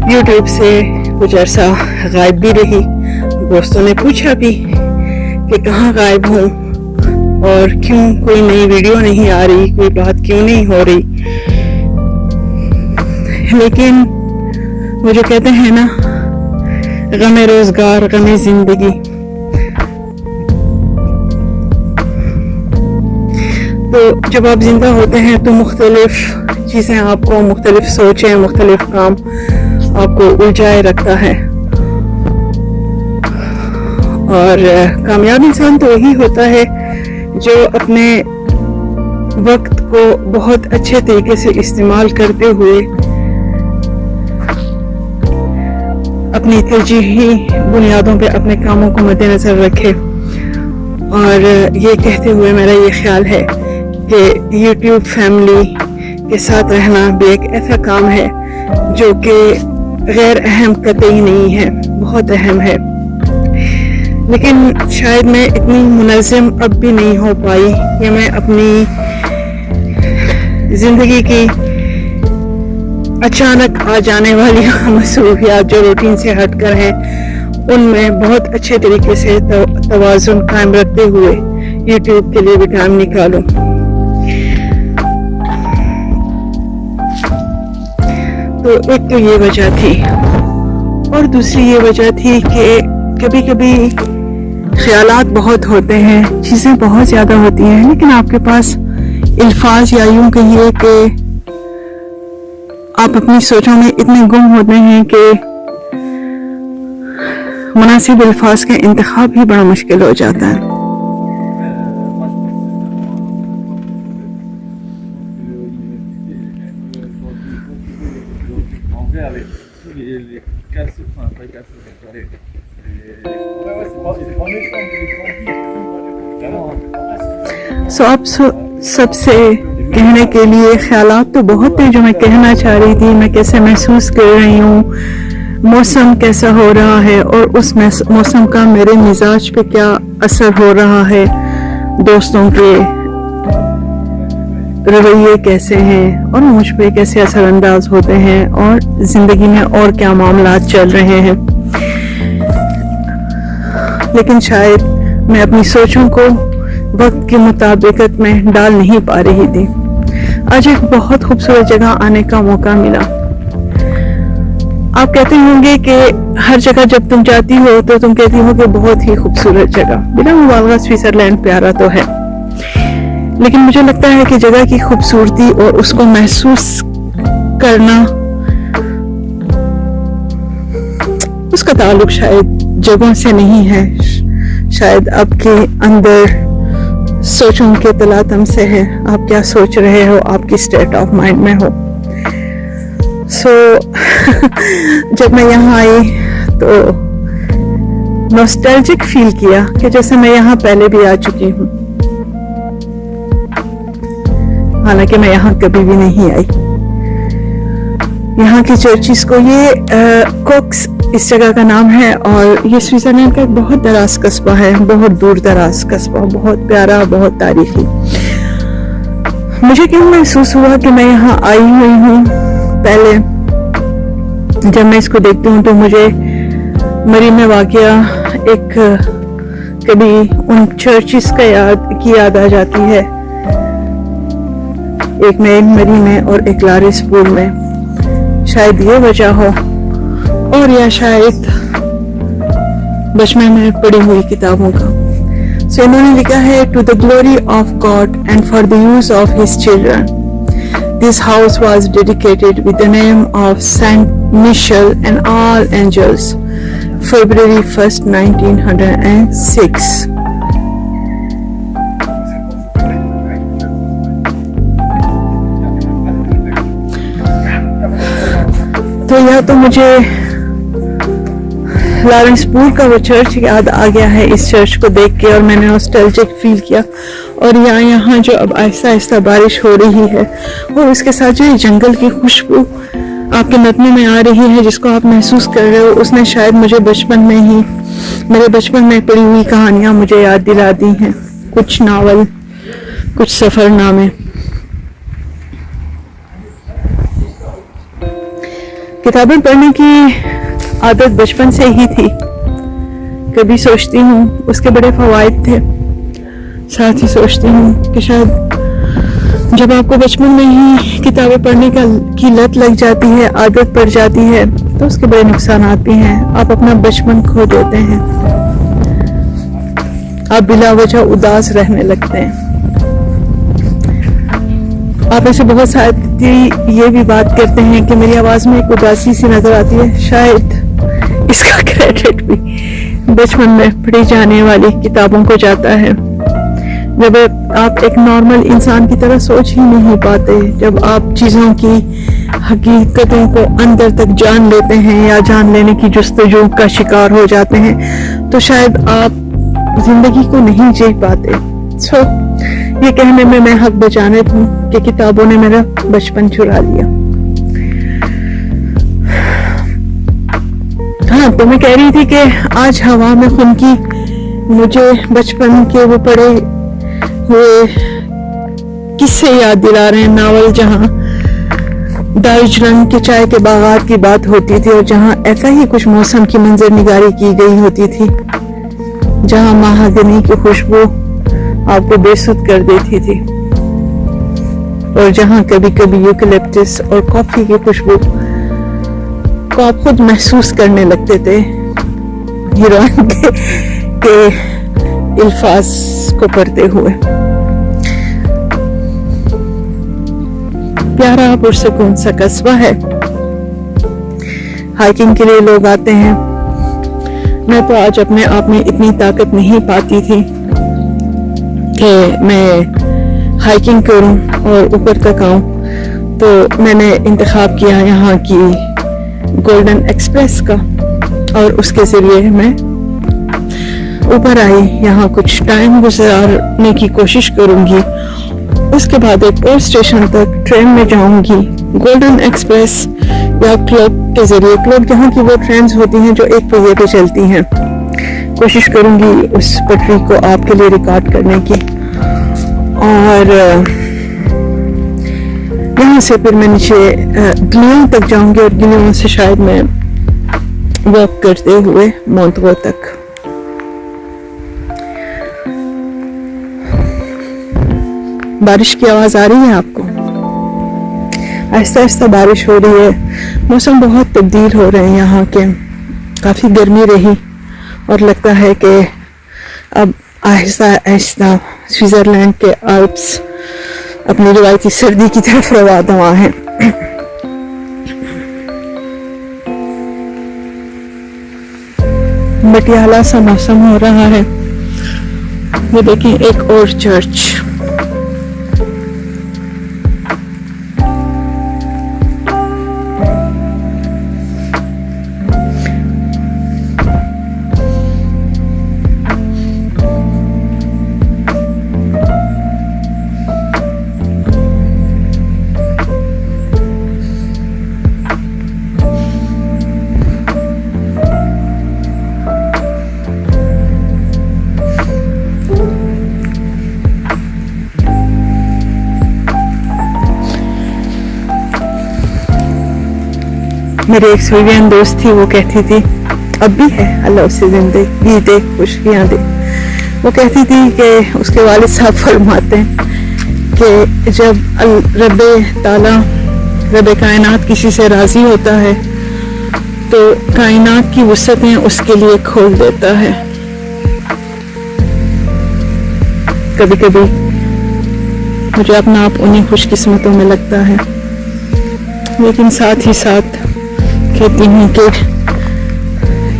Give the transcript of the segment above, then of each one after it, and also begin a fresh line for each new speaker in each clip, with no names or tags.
YouTube से कुछ अरसा गायब भी रही। दोस्तों ने पूछा भी कि कहाँ गायब हूँ और क्यों कोई नई वीडियो नहीं आ रही, कोई बात क्यों नहीं हो रही। लेकिन वो जो कहते हैं ना, गमे रोजगार गमे जिंदगी, तो जब आप जिंदा होते हैं तो मुख्तलिफ चीज़ें आपको, मुख्तलिफ सोचें, मुख्तलिफ काम आपको उलझाए रखता है। और कामयाब इंसान तो वही होता है जो अपने वक्त को बहुत अच्छे तरीके से इस्तेमाल करते हुए अपनी तरजीही बुनियादों पे अपने कामों को मद्देनजर रखे। और ये कहते हुए मेरा ये ख्याल है कि YouTube फैमिली के साथ रहना भी एक ऐसा काम है जो कि गैर अहम कतई नहीं है, बहुत अहम है। लेकिन शायद मैं इतनी मुनज़्ज़म अब भी नहीं हो पाई कि मैं अपनी ज़िंदगी की अचानक आ जाने वाली मसरूफियात जो रूटीन से हटकर हैं, उनमें बहुत अच्छे तरीके से तवाज़ुन कायम रखते हुए YouTube के लिए भी टाइम निकालूं। तो एक तो ये वजह थी, और दूसरी ये वजह थी कि कभी कभी ख्यालात बहुत होते हैं, चीज़ें बहुत ज़्यादा होती हैं, लेकिन आपके पास अल्फाज या यूं कहिए कि आप अपनी सोचों में इतने गुम होते हैं कि मुनासिब अल्फाज का इंतखाब ही बड़ा मुश्किल हो जाता है। आप सबसे कहने के लिए ख्यालात तो बहुत थे जो मैं कहना चाह रही थी। मैं कैसे महसूस कर रही हूँ, मौसम कैसा हो रहा है और उस मौसम का मेरे मिजाज पे क्या असर हो रहा है, दोस्तों के रवैये कैसे हैं और मुझ पे कैसे असरअंदाज होते हैं, और ज़िंदगी में और क्या मामलात चल रहे हैं। लेकिन शायद मैं अपनी सोचों को वक्त के मुताबिकत में डाल नहीं पा रही थी। आज एक बहुत खूबसूरत जगह आने का मौका मिला। आप कहते होंगे कि हर जगह जब तुम जाती हो तो तुम कहती हो कि बहुत ही खूबसूरत जगह। बिना मुबालगा स्विट्जरलैंड प्यारा तो है, लेकिन मुझे लगता है कि जगह की खूबसूरती और उसको महसूस करना, उसका ताल्लुक शायद जगहों से नहीं है, शायद आपके अंदर सोचों के तलातम से है। आप क्या सोच रहे हो, आपकी स्टेट ऑफ माइंड में हो। जब मैं यहाँ आई तो नॉस्टैल्जिक फील किया कि जैसे मैं यहाँ पहले भी आ चुकी हूँ, हालांकि मैं यहाँ कभी भी नहीं आई। यहाँ की चर्चिस को, ये कोक्स इस जगह का नाम है, और ये स्विट्जरलैंड का एक बहुत दराज कस्बा है, बहुत दूर दराज कस्बा, बहुत प्यारा, बहुत तारीखी। मुझे क्यों महसूस हुआ कि मैं यहाँ आई हुई हूँ। पहले जब मैं इसको देखती हूँ तो मुझे मरी में वाक़या एक कभी उन चर्चिस का याद आ जाती है, एक में मरी में और एक लारिसपुर में। शायद ये वजह हो, और या शायद बचपन में पढ़ी हुई किताबों का। सो इन्होंने लिखा है, to the glory of God and for the use of his children, this house was dedicated with the name of saint Michael and all angels, February 1st, 1906। तो यह तो मुझे लारिसपुर का वो चर्च याद आ गया है इस चर्च को देख के, और मैंने नॉस्टैल्जिक फील किया। और यहाँ जो अब आहिस्ता आहिस्ता बारिश हो रही है, और उसके साथ जो ये जंगल की खुशबू आपके नतने में आ रही है, जिसको आप महसूस कर रहे हो, उसने शायद मुझे बचपन में ही, मेरे बचपन में पढ़ी हुई कहानियाँ मुझे याद दिला दी हैं, कुछ नावल, कुछ सफ़रनामे। किताबें पढ़ने की आदत बचपन से ही थी. कभी सोचती हूँ उसके बड़े फवायद थे, साथ ही सोचती हूँ कि शायद जब आपको बचपन में ही किताबें पढ़ने की लत लग जाती है, आदत पड़ जाती है, तो उसके बड़े नुकसान भी हैं. आप अपना बचपन खो देते हैं, आप बिला वजह उदास रहने लगते हैं. आप ऐसे बहुत साथी ये भी बात करते हैं कि मेरी आवाज़ में एक उदासी सी नजर आती है. शायद इसका क्रेडिट भी बचपन में पढ़ी जाने वाली किताबों को जाता है. जब आप एक नॉर्मल इंसान की तरह सोच ही नहीं पाते, जब आप चीज़ों की हकीकतों को अंदर तक जान लेते हैं या जान लेने की जुस्तजू का शिकार हो जाते हैं, तो शायद आप जिंदगी को नहीं जी पाते. ये कहने में मैं हक बचाने हूँ कि किताबों ने मेरा बचपन चुरा लिया. हाँ, तो मैं कह रही थी कि आज हवा में खुनकी मुझे बचपन के वो पढ़े हुए किस्से याद दिला रहे हैं. नावल जहाँ दार्जिलिंग के चाय के बागात की बात होती थी और जहाँ ऐसा ही कुछ मौसम की मंजर निगारी की गई होती थी, जहाँ महागनी की खुशबू आपको बेसुध कर देती थी और जहाँ कभी कभी यूकलिप्टस और कॉफी की खुशबू को आप खुद महसूस करने लगते थे हीरोइन के अल्फाज को पढ़ते हुए. प्यारा पुरसकून सा कस्बा है. हाइकिंग के लिए लोग आते हैं. मैं तो आज अपने आप में इतनी ताकत नहीं पाती थी कि मैं हाइकिंग करूं और ऊपर तक आऊं, तो मैंने इंतखाब किया यहाँ की गोल्डन एक्सप्रेस का और उसके जरिए मैं ऊपर आई. यहाँ कुछ टाइम गुजारने की कोशिश करूंगी, उसके बाद एक और स्टेशन तक ट्रेन में जाऊंगी. गोल्डन एक्सप्रेस या क्लॉक के जरिए, क्लॉक यहाँ की वो ट्रेन्स होती हैं जो एक पहिए पे चलती हैं. कोशिश करूंगी उस पटरी को आपके लिए रिकॉर्ड करने की और यहाँ से फिर मैं नीचे गिलियों तक जाऊंगी और गिलियों से शायद मैं वॉक करते हुए मोंतगो तक. बारिश की आवाज आ रही है आपको? आहिस्ता आहिस्ता बारिश हो रही है. मौसम बहुत तब्दील हो रहे हैं यहाँ के. काफी गर्मी रही और लगता है कि अब आहिस्ता आहिस्ता स्विट्जरलैंड के आल्प्स अपनी रिवायती सर्दी की तरफ रवा दवा है. मटियाला सा मौसम हो रहा है. ये देखिए एक और चर्च. मेरी एक स्वीडियन दोस्त थी, वो कहती थी, अब भी है, अल्लाह उसे जिंदगी दे, खुशियाँ दे. वो कहती थी कि उसके वालिद साहब फरमाते हैं कि जब रब्बे ताला, रब्बे कायनात किसी से राजी होता है तो कायनात की वुसअतें उसके लिए खोल देता है. कभी कभी मुझे अपना आप उन्हीं खुशकिस्मतों में लगता है, लेकिन साथ ही साथ कहती हूँ कि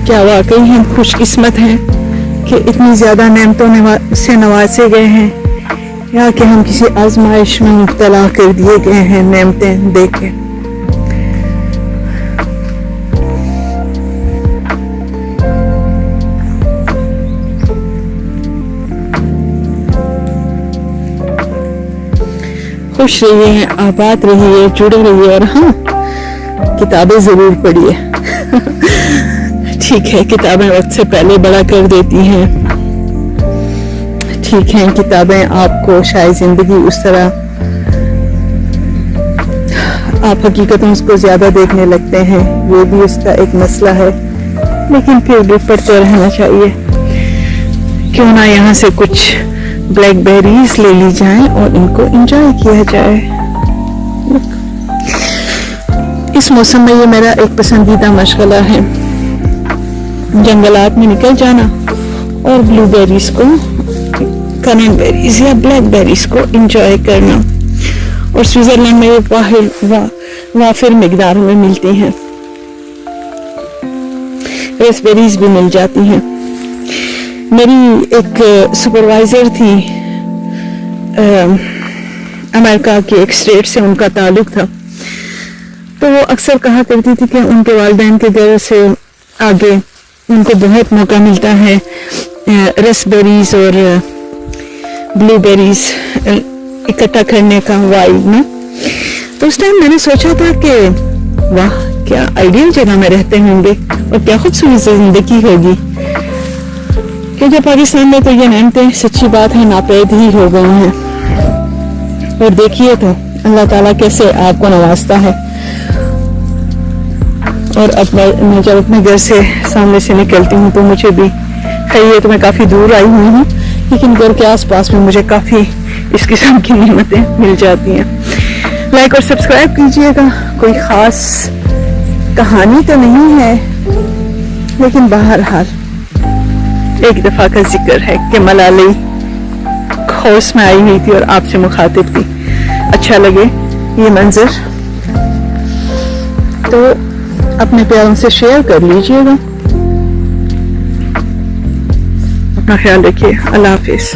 क्या वाकई हम खुशकिस्मत हैं कि इतनी ज़्यादा नेमतों से नवाजे गए हैं, या कि हम किसी आजमाइश में मुब्तला कर दिए गए हैं नेमतें दे के. खुश रहिए, आबाद रहिए, जुड़े रहिए और हाँ, किताबें जरूर पढ़िए. ठीक है, किताबें वक्त से पहले बड़ा कर देती हैं. ठीक है, किताबें आपको शायद जिंदगी उस तरह آپ حقیقت اس کو زیادہ دیکھنے لگتے ہیں، یہ بھی اس کا ایک مسئلہ ہے، لیکن پھر بھی پڑھتے رہنا چاہیے. کیوں نہ یہاں سے کچھ بلیک بیریز لے لی جائیں اور ان کو انجوائے کیا جائے. اس موسم میں یہ میرا ایک پسندیدہ مشغلہ ہے، جنگلات میں نکل جانا اور بلو بیریز کو، کرنٹ بیریز یا بلیک بیریز کو انجوائے کرنا. اور سوئٹزرلینڈ میں یہ وافر مقدار میں ملتی ہیں. ریس بیریز بھی مل جاتی ہیں. میری ایک سپروائزر تھی امریکہ کے ایک اسٹیٹ سے، ان کا تعلق تھا، تو وہ اکثر کہا کرتی تھی کہ ان کے والدین کے گھر سے آگے ان کو بہت موقع ملتا ہے رس بیریز اور بلو بیریز اکٹھا کرنے کا وائلڈ میں. تو اس ٹائم میں نے سوچا تھا کہ واہ کیا آئیڈیل جگہ میں رہتے ہوں گے اور کیا خوبصورت زندگی ہوگی، کیونکہ پاکستان میں تو یہ نعمتیں سچی بات ہے ناپید ہی ہو گئی ہیں. اور دیکھیے تو اللہ تعالیٰ کیسے آپ کو نوازتا ہے. اور اب میں جب اپنے گھر سے سامنے سے نکلتی ہوں تو مجھے بھی خیریت، تو میں کافی دور آئی ہوئی ہوں لیکن گھر کے آس پاس میں مجھے کافی اس قسم کی نعمتیں مل جاتی ہیں. لائک اور سبسکرائب کیجیے گا. کوئی خاص کہانی تو نہیں ہے، لیکن بہرحال ایک دفعہ کا ذکر ہے کہ ملالی خوش میں آئی ہوئی تھی اور آپ سے مخاطب تھی. اچھا لگے یہ منظر تو اپنے پیاروں سے شیئر کر لیجیے گا. اپنا خیال رکھیے. اللہ حافظ.